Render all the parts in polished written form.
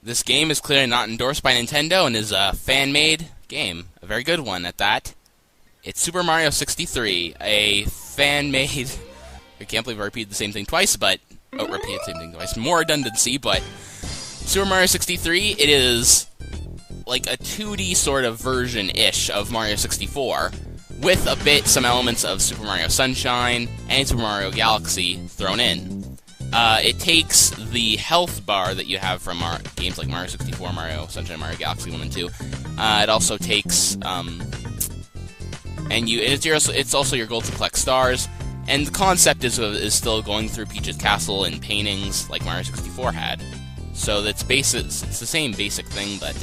This game is clearly not endorsed by Nintendo and is a fan-made game. A very good one at that. It's Super Mario 63, a fan-made... I can't believe I repeated the same thing twice, but... Oh, repeated the same thing twice. More redundancy, but... Super Mario 63, it is like a 2D sort of version-ish of Mario 64, with some elements of Super Mario Sunshine and Super Mario Galaxy thrown in. It takes the health bar that you have from games like Mario 64, Mario Sunshine, Mario Galaxy 1 and 2. It also takes, it's also your goal to collect stars, and the concept is still going through Peach's Castle and paintings like Mario 64 had. So it's the same basic thing, but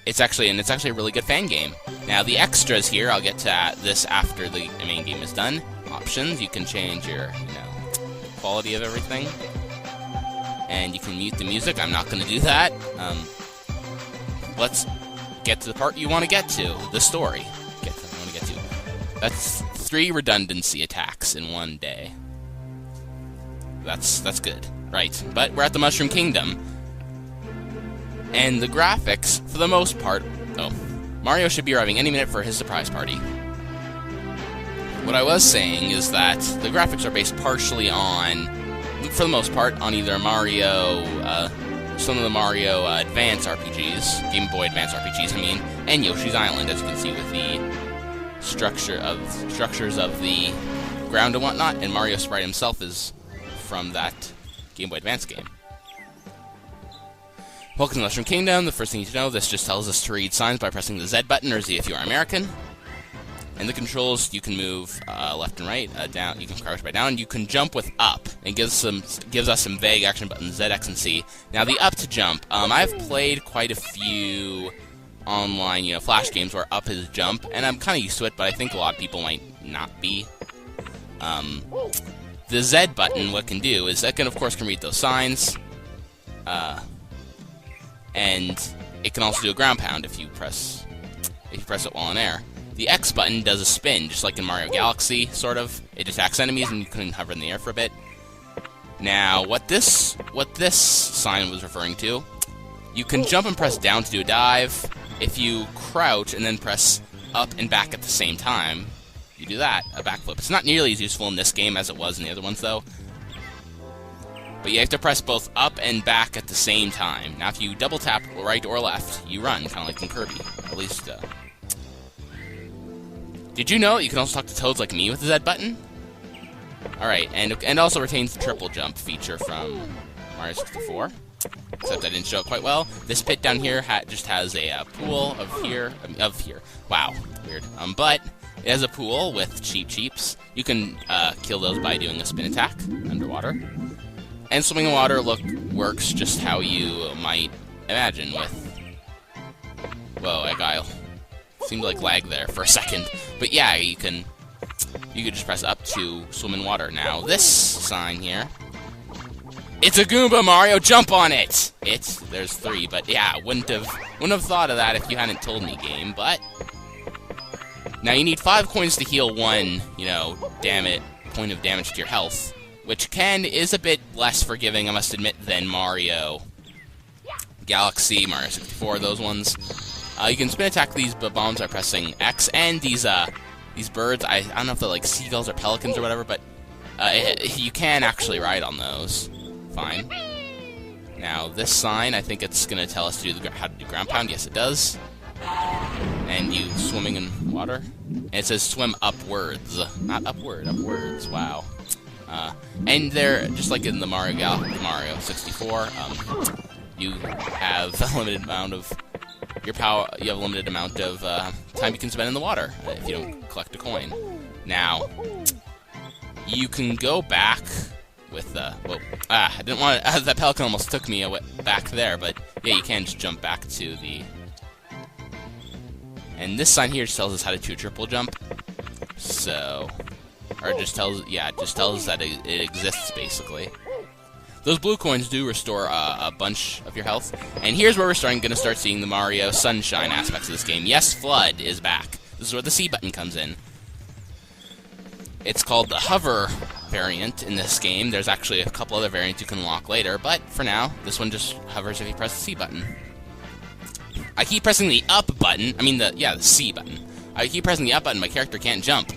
it's actually a really good fan game. Now the extras here, I'll get to this after the main game is done. Options, you can change your, quality of everything, and you can mute the music. I'm not going to do that. Let's get to the part you want to get to, the story. That's 3 redundancy attacks in one day. That's good, right? But we're at the Mushroom Kingdom, and the graphics, for the most part, Mario should be arriving any minute for his surprise party. What I was saying is that the graphics are based partially on, for the most part, on either Mario, some of the Mario Advance RPGs, Game Boy Advance RPGs, and Yoshi's Island, as you can see with the structures of the ground and whatnot, and Mario Sprite himself is from that Game Boy Advance game. Welcome to Mushroom Kingdom. The first thing you need to know, this just tells us to read signs by pressing the Z button, or Z if you are American. And the controls, you can move left and right, down. You can crouch by down. You can jump with up. It gives us some vague action buttons, Z, X, and C. Now the up to jump. I've played quite a few online, Flash games where up is jump, and I'm kind of used to it, but I think a lot of people might not be. The Z button, what it can do is, of course, read those signs, and it can also do a ground pound if you press it while in air. The X button does a spin, just like in Mario Galaxy, sort of. It attacks enemies, and you can hover in the air for a bit. Now, what this sign was referring to, you can jump and press down to do a dive. If you crouch and then press up and back at the same time, you do that, a backflip. It's not nearly as useful in this game as it was in the other ones, though. But you have to press both up and back at the same time. Now, if you double tap right or left, you run, kind of like in Kirby. At least, Did you know you can also talk to Toads like me with the Z button? Alright, and also retains the triple jump feature from Mario 64. Except I didn't show it quite well. This pit down here just has a pool of here. Wow, weird. But it has a pool with cheeps. You can kill those by doing a spin attack underwater. And swimming in water works just how you might imagine with... Whoa, Egile. Seemed like lag there for a second. But yeah, you could just press up to swim in water. Now, this sign here... It's a Goomba, Mario! Jump on it! There's 3, but yeah, wouldn't have thought of that if you hadn't told me, game, but... Now you need 5 coins to heal 1, point of damage to your health, which is a bit less forgiving, I must admit, than Mario Galaxy, Mario 64, those ones. You can spin attack these bombs by pressing X, and these birds, I don't know if they're like seagulls or pelicans or whatever, but you can actually ride on those. Fine. Now, this sign, I think it's going to tell us how to do ground pound. Yes, it does. And you swimming in water. And it says swim upwards. Not upward, upwards. Wow. And they're, just like in the Mario 64, you have a limited amount of time you can spend in the water if you don't collect a coin. Now, you can go back with I didn't want to... that pelican almost took me back there, but yeah, you can just jump back to the... And this sign here just tells us how to do a triple jump. So... Or it just tells us that it exists, basically. Those blue coins do restore a bunch of your health. And here's where we're going to start seeing the Mario Sunshine aspects of this game. Yes, Flood is back. This is where the C button comes in. It's called the hover variant in this game. There's actually a couple other variants you can unlock later, but for now, this one just hovers if you press the C button. I keep pressing the up button, the C button. I keep pressing the up button, my character can't jump.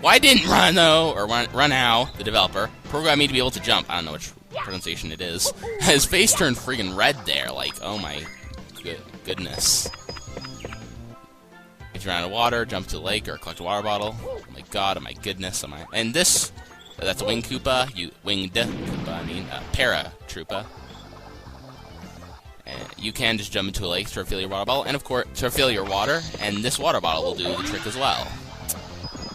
Why didn't Runao, the developer, program me to be able to jump? I don't know which pronunciation it is. His face turned freaking red there, like, oh my goodness. If you're out of water, jump to the lake or collect a water bottle. Oh my god, oh my goodness, and this, that's a Winged Koopa, Winged Koopa, Paratroopa. You can just jump into a lake to refill your water bottle, and of course, to refill your water, and this water bottle will do the trick as well.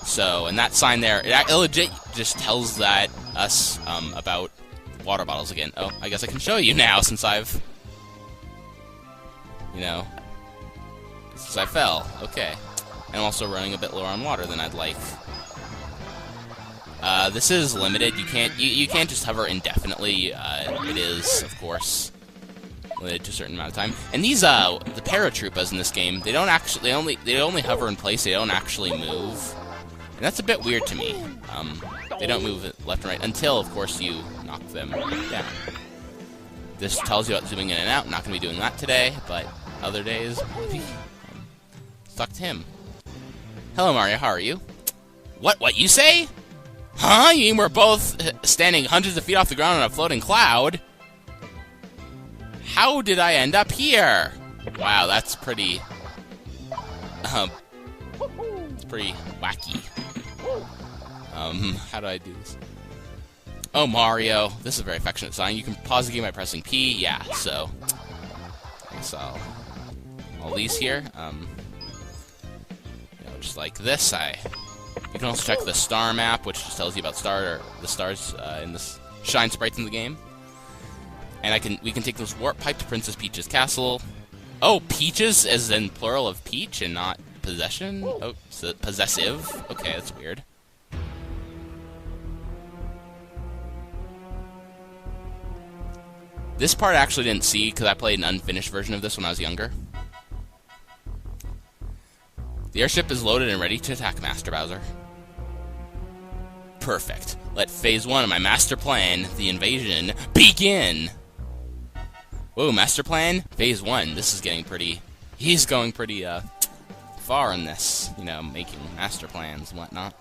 So, and that sign there, it legit just tells us about water bottles again. Oh, I guess I can show you now, since I've, since I fell. Okay. And I'm also running a bit lower on water than I'd like. This is limited. You can't just hover indefinitely. It is, of course, limited to a certain amount of time. And these, the paratroopas in this game, they only hover in place. They don't actually move. And that's a bit weird to me. They don't move left and right until, of course, you knock them down. This tells you about zooming in and out. I'm not going to be doing that today, but other days, maybe. Talk to him. Hello, Mario. How are you? What you say? Huh? You mean we're both standing hundreds of feet off the ground on a floating cloud? How did I end up here? Wow, that's pretty... it's pretty wacky. How do I do this? Oh, Mario. This is a very affectionate sign. You can pause the game by pressing P. Yeah, so... I guess all these here. Just like this. You can also check the star map, which just tells you about the stars in this shine sprites in the game. And we can take this warp pipe to Princess Peach's castle. Oh, Peaches, as in plural of peach and not possession? Oh, possessive? Okay, that's weird. This part I actually didn't see, because I played an unfinished version of this when I was younger. The airship is loaded and ready to attack, Master Bowser. Perfect. Let Phase 1 of my master plan, the invasion, begin! Whoa, master plan? Phase 1. This is getting pretty... He's going pretty, far in this, making master plans and whatnot.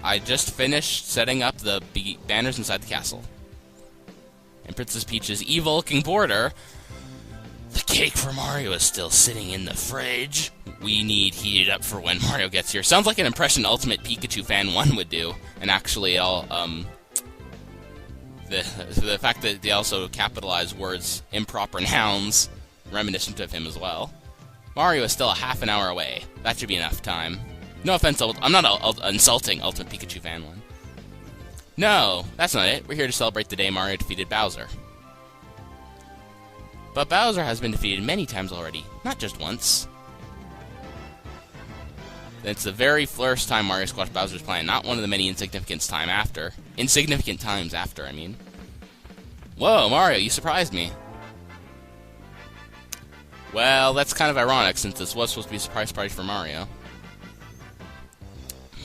I just finished setting up the banners inside the castle. And Princess Peach's evil-looking border... The cake for Mario is still sitting in the fridge. We need heated up for when Mario gets here. Sounds like an impression Ultimate Pikachu Fan 1 would do. And actually, the fact that they also capitalize words improper nouns, reminiscent of him as well. Mario is still a half an hour away. That should be enough time. No offense, I'm not insulting Ultimate Pikachu Fan 1. No, that's not it. We're here to celebrate the day Mario defeated Bowser. But Bowser has been defeated many times already, not just once. It's the very first time Mario squashed Bowser's plan, not one of the many insignificant times after, I mean. Whoa, Mario, you surprised me. Well, that's kind of ironic, since this was supposed to be a surprise party for Mario.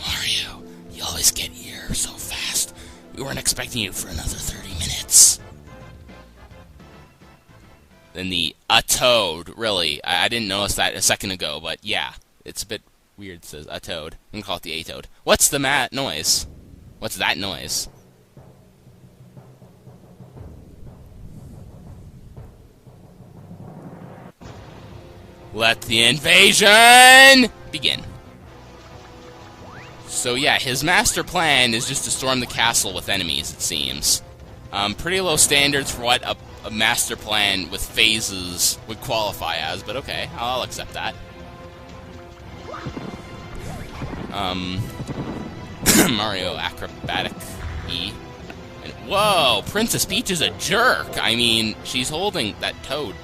Mario, you always get here so fast. We weren't expecting you for another 30 minutes. Then a toad, really. I didn't notice that a second ago, but yeah. It's a bit weird, it says a toad. I'm gonna call it the A-toad. What's the noise? What's that noise? Let the invasion begin. So yeah, his master plan is just to storm the castle with enemies, it seems. Pretty low standards for what a master plan with phases would qualify as, but okay, I'll accept that. Mario acrobatic E. And, whoa, Princess Peach is a jerk. I mean, she's holding that toad.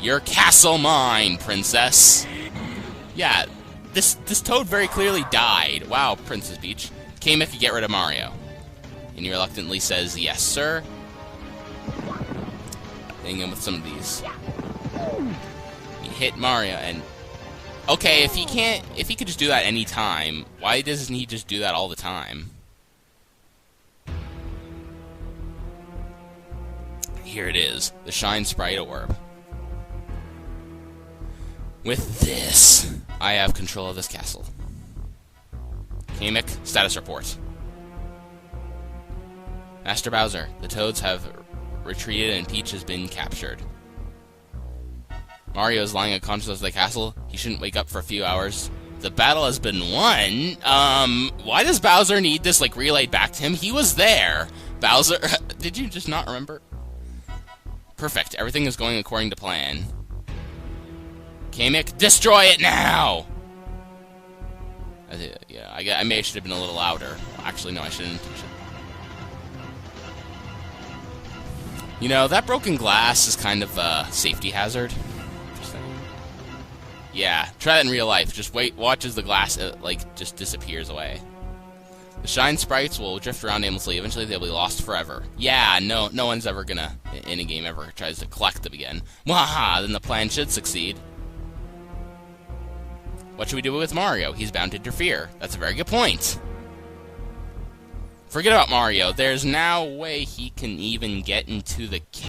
Your castle mine, princess. Yeah, this toad very clearly died. Wow, Princess Peach. Kamek could get rid of Mario. And he reluctantly says, yes, sir. Hitting him with some of these. He hit Mario, and Okay, if he could just do that any time, why doesn't he just do that all the time? Here it is, the Shine Sprite Orb. With this, I have control of this castle. Kamek, status report. Master Bowser, the Toads have retreated and Peach has been captured. Mario is lying unconscious at the castle. He shouldn't wake up for a few hours. The battle has been won? Why does Bowser need this, like, relayed back to him? He was there! Bowser, did you just not remember? Perfect, everything is going according to plan. Kamek, destroy it now! Yeah, I may should have been a little louder. Actually, no, I shouldn't. You know, that broken glass is kind of a safety hazard. Yeah, try that in real life. Just watch as the glass, just disappears away. The Shine Sprites will drift around aimlessly. Eventually, they'll be lost forever. Yeah, no one's ever gonna, in a game, ever tries to collect them again. Waha! Then the plan should succeed. What should we do with Mario? He's bound to interfere. That's a very good point. Forget about Mario. There's no way he can even get into the